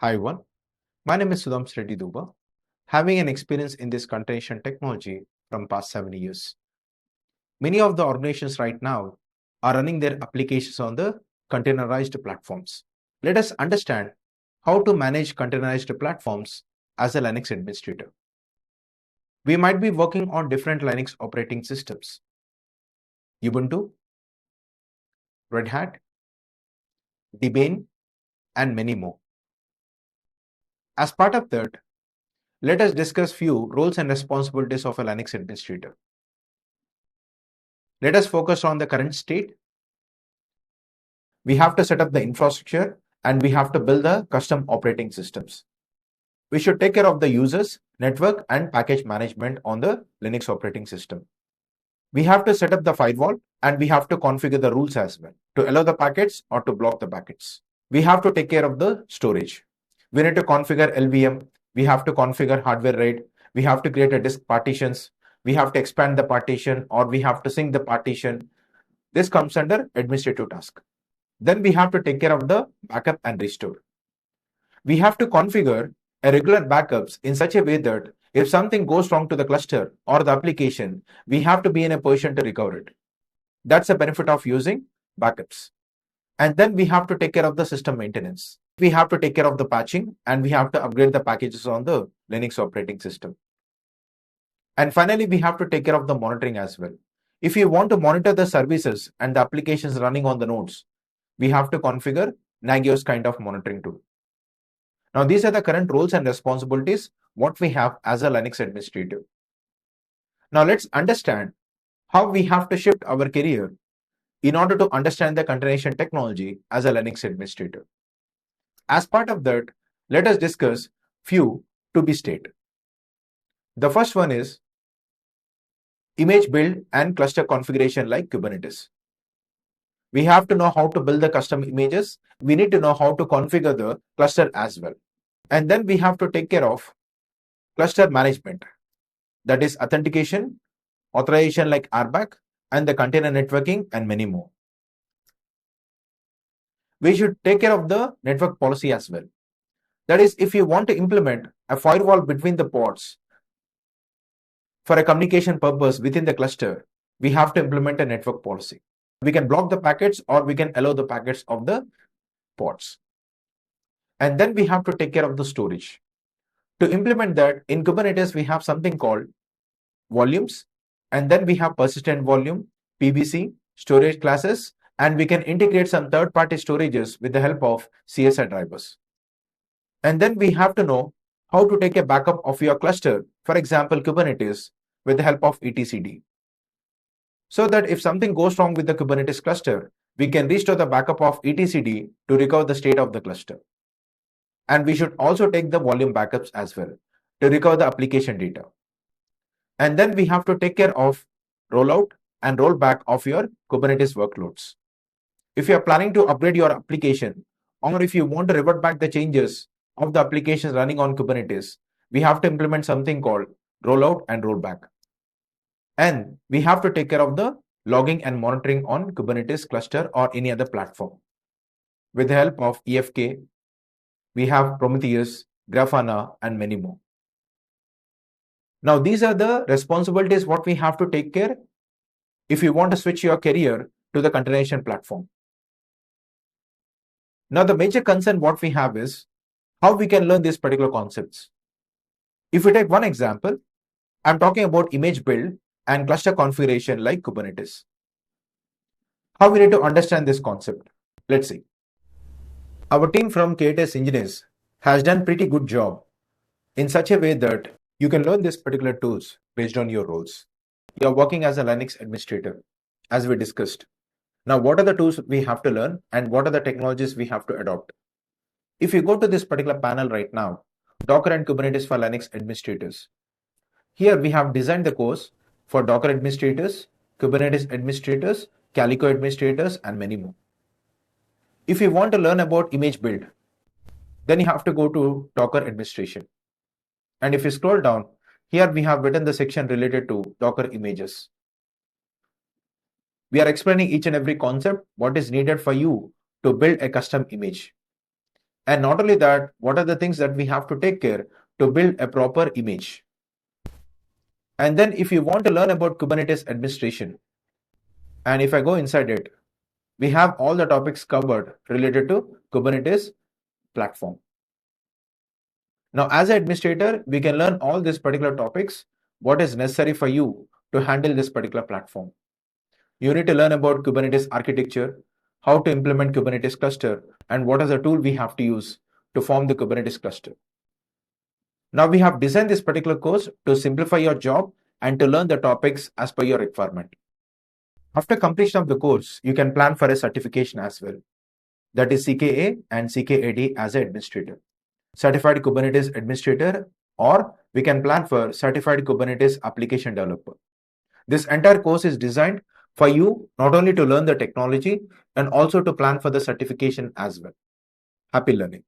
Hi everyone, my name is Sudham Reddy Duba, having an experience in this containers technology from past 7 years. Many of the organizations right now are running their applications on the containerized platforms. Let us understand how to manage containerized platforms as a Linux administrator. We might be working on different Linux operating systems, Ubuntu, Red Hat, Debian, and many more. As part of that, let us discuss few roles and responsibilities of a Linux administrator. Let us focus on the current state. We have to set up the infrastructure and we have to build the custom operating systems. We should take care of the users, network, and package management on the Linux operating system. We have to set up the firewall and we have to configure the rules as well to allow the packets or to block the packets. We have to take care of the storage. We need to configure LVM. We have to configure hardware RAID. We have to create a disk partitions. We have to expand the partition or we have to sync the partition. This comes under administrative task. Then we have to take care of the backup and restore. We have to configure a regular backups in such a way that if something goes wrong to the cluster or the application, we have to be in a position to recover it. That's the benefit of using backups. And then we have to take care of the system maintenance. We have to take care of the patching and we have to upgrade the packages on the Linux operating system. And finally, we have to take care of the monitoring as well. If you want to monitor the services and the applications running on the nodes, we have to configure Nagios kind of monitoring tool. Now, these are the current roles and responsibilities what we have as a Linux administrator. Now, let's understand how we have to shift our career in order to understand the containerization technology as a Linux administrator. As part of that, let us discuss few to be state. The first one is image build and cluster configuration like Kubernetes. We have to know how to build the custom images. We need to know how to configure the cluster as well. And then we have to take care of cluster management. That is authentication, authorization like RBAC, and the container networking and many more. We should take care of the network policy as well. That is, if you want to implement a firewall between the pods for a communication purpose within the cluster, we have to implement a network policy. We can block the packets or we can allow the packets of the pods. And then we have to take care of the storage. To implement that, in Kubernetes, we have something called volumes, and then we have persistent volume, PVC, storage classes, and we can integrate some third-party storages with the help of CSI drivers. And then we have to know how to take a backup of your cluster, for example, Kubernetes, with the help of etcd. So that if something goes wrong with the Kubernetes cluster, we can restore the backup of etcd to recover the state of the cluster. And we should also take the volume backups as well to recover the application data. And then we have to take care of rollout and rollback of your Kubernetes workloads. If you are planning to upgrade your application, or if you want to revert back the changes of the applications running on Kubernetes, we have to implement something called rollout and rollback. And we have to take care of the logging and monitoring on Kubernetes cluster or any other platform. With the help of EFK, we have Prometheus, Grafana, and many more. Now, these are the responsibilities what we have to take care if you want to switch your career to the containerization platform. Now, the major concern what we have is how we can learn these particular concepts. If we take one example, I'm talking about image build and cluster configuration like Kubernetes. How we need to understand this concept? Let's see. Our team from K8S engineers has done pretty good job in such a way that you can learn these particular tools based on your roles. You're working as a Linux administrator, as we discussed. Now, what are the tools we have to learn and what are the technologies we have to adopt? If you go to this particular panel right now, Docker and Kubernetes for Linux administrators. Here we have designed the course for Docker administrators, Kubernetes administrators, Calico administrators, and many more. If you want to learn about image build, then you have to go to Docker administration. And if you scroll down, here we have written the section related to Docker images. We are explaining each and every concept, what is needed for you to build a custom image. And not only that, what are the things that we have to take care to build a proper image. And then if you want to learn about Kubernetes administration, and if I go inside it, we have all the topics covered related to Kubernetes platform. Now, as an administrator, we can learn all these particular topics, what is necessary for you to handle this particular platform. You need to learn about Kubernetes architecture, how to implement Kubernetes cluster, and what is the tool we have to use to form the Kubernetes cluster. Now we have designed this particular course to simplify your job and to learn the topics as per your requirement. After completion of the course, you can plan for a certification as well. That is CKA and CKAD as an administrator. Certified Kubernetes Administrator, or we can plan for Certified Kubernetes Application Developer. This entire course is designed for you not only to learn the technology and also to plan for the certification as well. Happy learning.